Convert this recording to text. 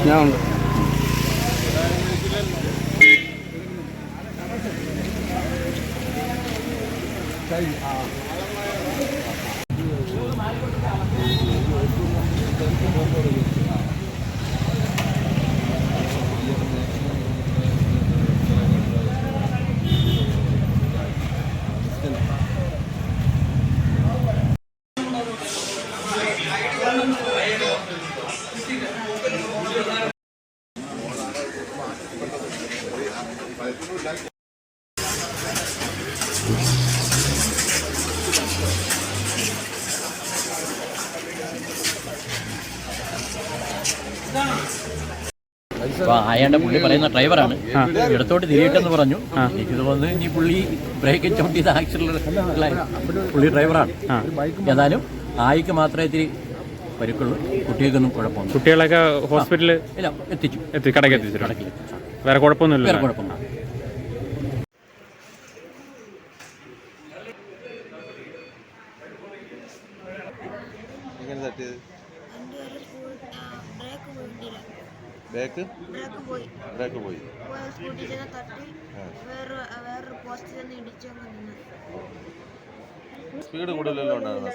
ഞാൻ അപ്പോൾ അയാളുടെ പുള്ളി പറയുന്ന ഡ്രൈവറാണ്, ഇടത്തോട്ട് തിരിയട്ടെന്ന് പറഞ്ഞു. എനിക്ക് തോന്നുന്നു ഇനി പുള്ളി ബ്രേക്ക് ചവിട്ടിയത് ആക്സിഡൻ്റ് പുള്ളി ഡ്രൈവറാണ്. ഏതായാലും ആയിക്ക് മാത്രമേ ഇത്തിരി പരിക്കുള്ളൂ, കുട്ടികൾക്കൊന്നും കുഴപ്പമൊന്നും. കുട്ടികളൊക്കെ ഹോസ്പിറ്റലിൽ എത്തിച്ചു, കടയ്ക്ക് എത്തിച്ചു. വേറെ കുഴപ്പമൊന്നുമില്ല. വേറെ കുഴപ്പമൊന്നും. ബ്രേക്ക് പോയി സ്പീഡ് കൂടുതലല്ലോ ഉണ്ടായിരുന്നു.